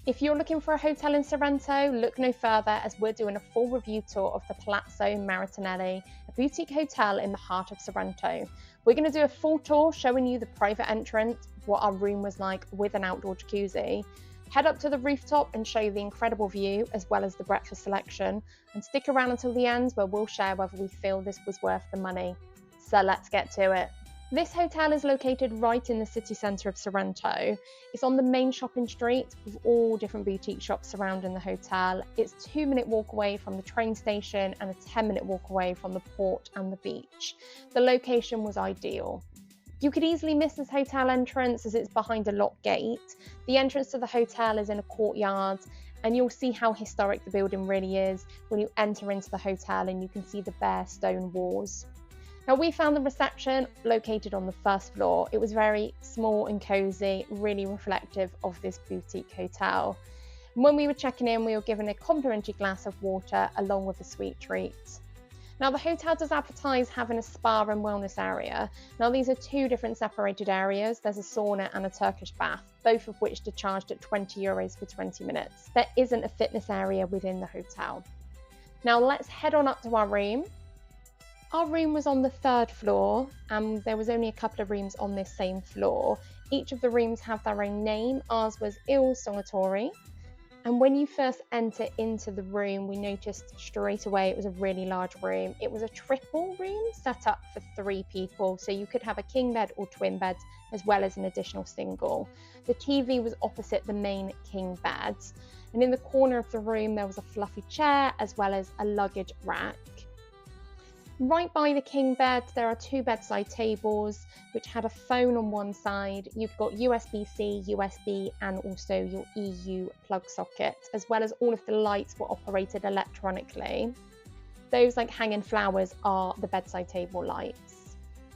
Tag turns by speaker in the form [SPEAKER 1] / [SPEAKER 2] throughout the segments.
[SPEAKER 1] If you're looking for a hotel in Sorrento, look no further as we're doing a full review tour of the Palazzo Martinelli, a boutique hotel in the heart of Sorrento. We're going to do a full tour showing you the private entrance, what our room was like with an outdoor jacuzzi, head up to the rooftop and show you the incredible view as well as the breakfast selection, and stick around until the end where we'll share whether we feel this was worth the money. So let's get to it. This hotel is located right in the city centre of Sorrento. It's on the main shopping street with all different boutique shops surrounding the hotel. It's a 2-minute walk away from the train station and a 10-minute walk away from the port and the beach. The location was ideal. You could easily miss this hotel entrance as it's behind a locked gate. The entrance to the hotel is in a courtyard, and you'll see how historic the building really is when you enter into the hotel and you can see the bare stone walls. Now, we found the reception located on the first floor. It was very small and cozy, really reflective of this boutique hotel. And when we were checking in, we were given a complimentary glass of water along with a sweet treat. Now, the hotel does advertise having a spa and wellness area. Now, these are 2 different separated areas. There's a sauna and a Turkish bath, both of which are charged at €20 for 20 minutes. There isn't a fitness area within the hotel. Now, let's head on up to our room. Our room was on the 3rd floor, and there was only a couple of rooms on this same floor. Each of the rooms have their own name. Ours was Il Sonatore. And when you first enter into the room, we noticed straight away it was a really large room. It was a triple room set up for 3 people, so you could have a king bed or twin bed as well as an additional single. The TV was opposite the main king bed, and in the corner of the room there was a fluffy chair as well as a luggage rack. Right by the king bed, there are 2 bedside tables which had a phone on one side. You've got USB-C, USB, and also your EU plug socket, as well as all of the lights were operated electronically. Those like hanging flowers are the bedside table lights.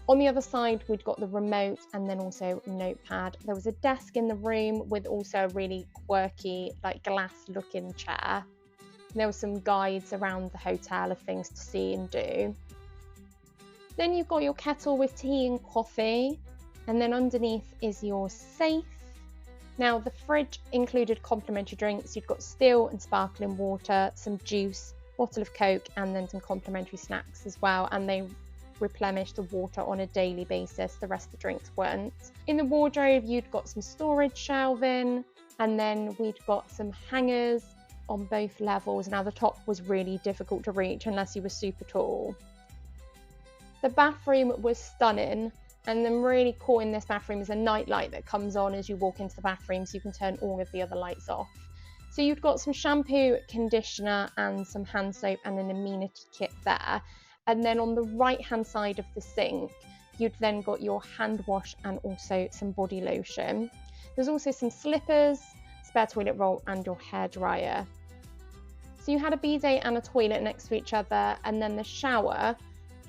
[SPEAKER 1] On the other side, we'd got the remote and then also a notepad. There was a desk in the room with also a really quirky, like glass-looking chair. There were some guides around the hotel of things to see and do. Then you've got your kettle with tea and coffee, and then underneath is your safe. Now, the fridge included complimentary drinks. You've got still and sparkling water, some juice, bottle of Coke, and then some complimentary snacks as well, and they replenish the water on a daily basis. The rest of the drinks weren't. In the wardrobe, you'd got some storage shelving, and then we'd got some hangers on both levels. Now, the top was really difficult to reach unless you were super tall. The bathroom was stunning, and then really cool in this bathroom is a night light that comes on as you walk into the bathroom, so you can turn all of the other lights off. So you've got some shampoo, conditioner, and some hand soap and an amenity kit there. And then on the right hand side of the sink, you'd then got your hand wash and also some body lotion. There's also some slippers, spare toilet roll, and your hairdryer. So you had a bidet and a toilet next to each other, and then the shower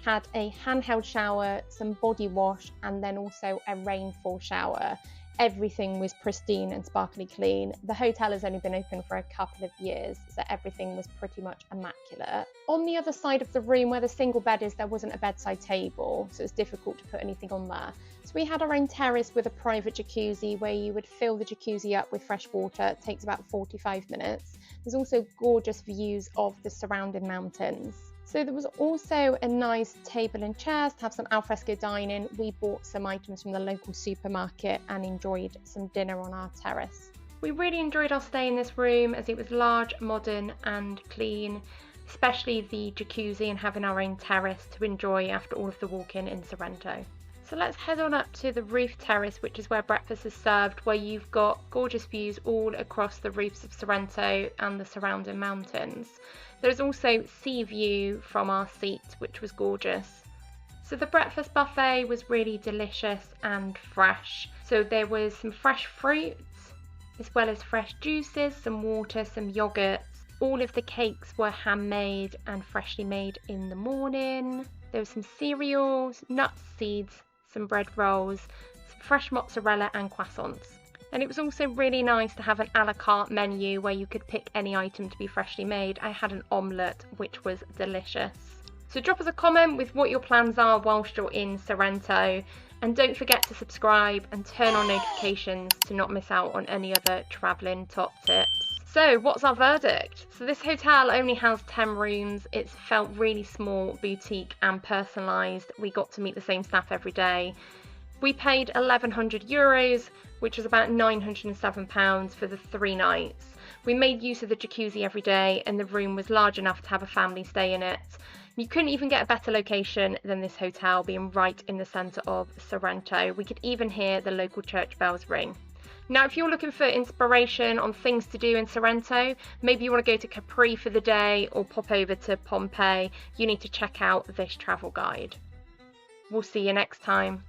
[SPEAKER 1] had a handheld shower, some body wash, and then also a rainfall shower. Everything was pristine and sparkly clean. The hotel has only been open for a couple of years, so everything was pretty much immaculate. On the other side of the room where the single bed is, there wasn't a bedside table, so it's difficult to put anything on there. So we had our own terrace with a private jacuzzi where you would fill the jacuzzi up with fresh water. It takes about 45 minutes. There's also gorgeous views of the surrounding mountains. So there was also a nice table and chairs to have some alfresco dining. We bought some items from the local supermarket and enjoyed some dinner on our terrace. We really enjoyed our stay in this room as it was large, modern and clean, especially the jacuzzi and having our own terrace to enjoy after all of the walking in Sorrento. So let's head on up to the roof terrace, which is where breakfast is served, where you've got gorgeous views all across the roofs of Sorrento and the surrounding mountains. There's also sea view from our seat, which was gorgeous. So the breakfast buffet was really delicious and fresh. So there was some fresh fruits, as well as fresh juices, some water, some yogurts. All of the cakes were handmade and freshly made in the morning. There was some cereals, nuts, seeds, some bread rolls, some fresh mozzarella and croissants. And it was also really nice to have an a la carte menu where you could pick any item to be freshly made. I had an omelette, which was delicious. So drop us a comment with what your plans are whilst you're in Sorrento, And don't forget to subscribe and turn on notifications to not miss out on any other travelling top tips. So what's our verdict? So this hotel only has 10 rooms. It's felt really small, boutique and personalised. We got to meet the same staff every day. We paid €1,100, which was about £907 for the 3 nights. We made use of the jacuzzi every day, and the room was large enough to have a family stay in it. You couldn't even get a better location than this hotel, being right in the centre of Sorrento. We could even hear the local church bells ring. Now, if you're looking for inspiration on things to do in Sorrento, maybe you want to go to Capri for the day or pop over to Pompeii, you need to check out this travel guide. We'll see you next time.